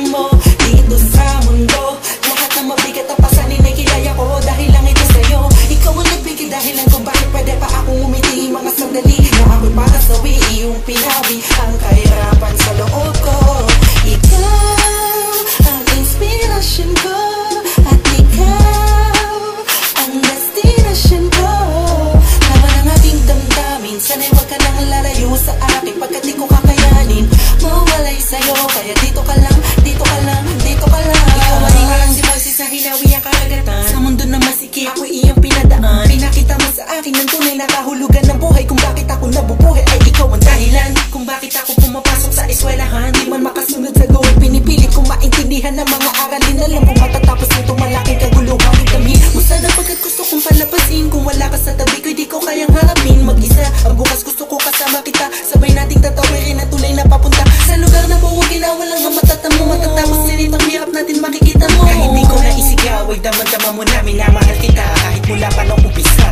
mo dito sa mundo. Lahat ng mabigat na pasanin ay kilaya ko dahil lang ito sa'yo. Ikaw ang nagbigay dahilan kung bakit pwede pa akong umiti mga sandali na ako'y para sawi iyong pinawi ang kahirapan sa loob ko. Ikaw ang inspirasyon ko at ikaw ang destinasyon ko. Laban ang aking damdamin, sana'y huwag ka nang lalayo sa akin pagkat di ko kakayanin mawalay sa'yo. Kaya dito ka lang, dito ka lang, dito ka lang. Ikaw ay walang si Moises sa hinawi ang karagatan. Sa mundo na masikip, ako'y iyong pinadaan. Pinakita mo sa akin ng tunay na kahulugan ng buhay. Kung bakit ako nabubuhay ay ikaw ang dahilan kung bakit ako pumapasok sa eskwelahan. Di man makasunod sa gawin, pinipilit kong maintindihan ng mga aralin. Alam kung matatapos nito malaking kaguluhan. Itamhin mo sana pagkat gusto kong palapasin. Kung wala ka sa tabi ko, di ko kayang harapin mag-isa. Ang bukas gusto ko kasama kita, sabay nating tatawirin na tunay na papunta sa lugar na buwagin na walang matatamo. Matatapos sinit ang hirap natin makikita mo. Kahit di ko naisigaw ay damang-dama mo namin na mahal kita kahit mula pa nung umpisa.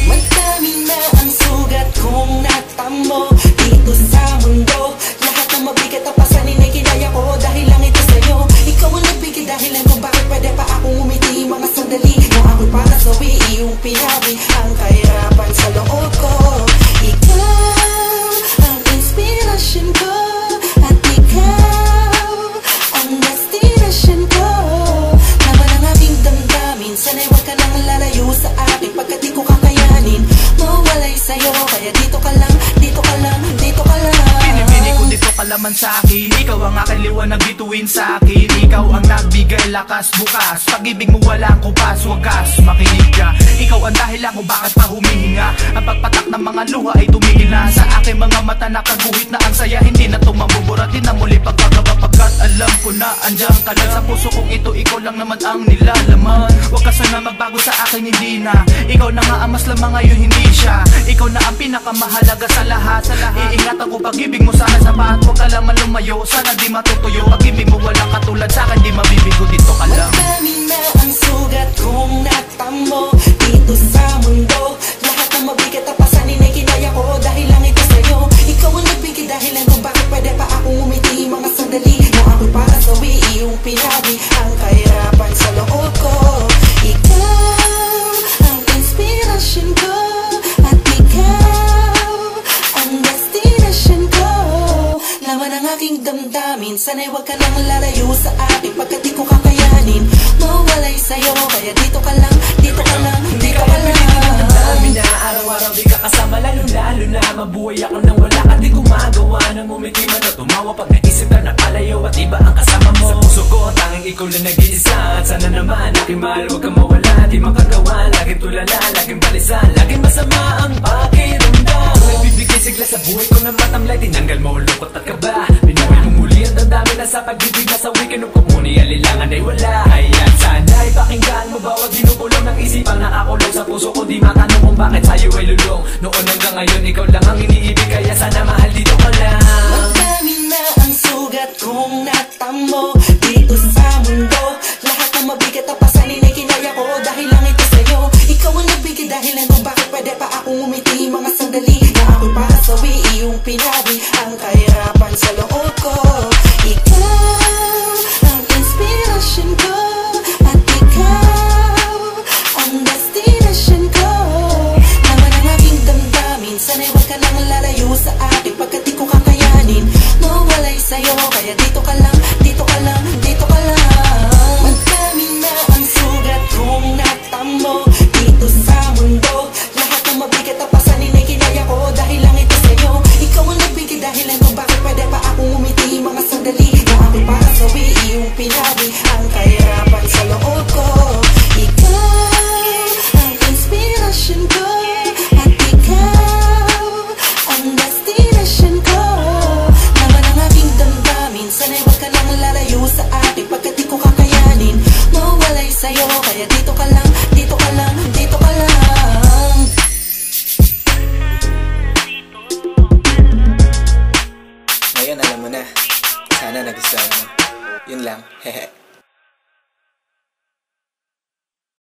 Madami na ang sugat kong natamo dito sa mundo. Lahat ng mabigat na pasanin ay kinaya ko dahil lang ito sa'yo. Ikaw ang nagbigay dahilan kung bakit pwede pa akong umiti mga sandali na ako'y para sawi iyong pinawi ang kahirapan sa loob ko. Ikaw ang inspirasyon ko at ikaw ang destinasyon ko. Laban ang aking damdamin, sana'y huwag ka nang lalayo sa akin pagkat di ko kakayanin mawalay sa'yo. Kaya dito ka lang, dito ka lang, dito ka lang. Pinipili ko dito ka laman sa akin. Ikaw ang aking liwanag bituin sa akin. Ikaw ang nagbigay lakas bukas. Pag-ibig mo walang kupas, wagas makinig ka. Ikaw ang dahilan kung bakit pa humihinga. Ang pagpatak ng mga luha ay tumigil na. Sa aking mga mata nakaguhit na ang saya. Hindi na tumamuburatin na muli pagkagaba. Pagkat alam ko na andyan ka lang sa puso kong ito. Ikaw lang naman ang nilalaman. Huwag ka sana magbago sa akin, hindi na. Ikaw na nga ang mas lamang ngayon, hindi siya. Ikaw na ang pinakamahalaga sa lahat. Iingatan ko pag-ibig mo sana sapat. Huwag ka lang lumayo, sana di matutuyo. Pag-ibig mo walang katulad sa akin, di mabibigo. Dito ka lang. Madami na ang sugat kong natamo dito sa mundo. Lahat ng mabigat na pasanin ay kinaya ko dahil lang ito sa'yo. Ikaw ang nagbigay dahilan kung bakit pwede pa akong umiti mga sandali na ako'y para sawi iyong pinawi ang kahirapan sa loob ko. Ikaw ang inspirasyon ko at ikaw ang destinasyon ko. Laman ang aking damdamin, sana'y huwag ka nang lalayo sa akin pagkat di ko kakayanin mawalay sa'yo. Kaya dito ka lang, dito ka lang, dito ka lang. Dami na araw-araw di ka kasama, lalo-lalo na mabuhay ako nang wala ka. Di ko magawa nang umiti man o tumawa pag naisip na napalayo at iba ang kasama mo. Sa puso ko tanging ikaw lang nag-iisa at sana naman aking mahal huwag kang mawala. Di makagawa, laging tulala, laging balisan, laging masama ang pakiramdam. Nagbibigay sigla sa buhay ko na matamlay, tinanggal mo lungkot at kaba. Binuhay mo muli ang damdamin na sa pag-ibig na sa weekend ko muni alilangan ay wala. Ayan sana'y pakinggan mo bawat binubulong ng isipang nakakulong sa puso ko. Di matanong kung bakit sa'yo ay lulong. Noon hanggang ngayon ikaw lang ang iniibig, kaya sana mahal dito ka lang. Madami na ang sugat kong natamo dito sa mundo. Lahat ng mabigat na pasanin ay kinaya ko dahil lang ito sa'yo. Ikaw ang nagbigay dahilan kung bakit pwede pa akong umiti mga sandali na ako'y para sawi iyong pinawi ang kahirapan sa loob ko. Ikaw ang inspirasyon ko at ikaw ang destinasyon ko. Laman ang aking damdamin, sana'y huwag ka nang lalayo sa akin pagkat di ko kakayanin mawalay sa'yo. Kaya dito ka lang, dito ka lang, dito ka lang. Madami na ang sugat kong natamo dito sa mundo. Lahat ng mabigat na pasanin ay kinaya ko dahil lang ito sa'yo. Ikaw ang nagbigay dahilan kung bakit pwede pa akong umiti mga sandali na ako'y para sawi iyong pinawi ang kahirapan sa loob ko. Ikaw ang inspirasyon ko at ikaw ang destinasyon ko. Laman ang aking damdamin, sana'y huwag ka nang lalayo sa akin pagkat di ko kakayanin mawalay sa'yo. Kaya dito ka lang, dito ka lang, dito ka lang. Ngayon alam mo na. Sana nagustuhan mo. Yun lang. Hehe.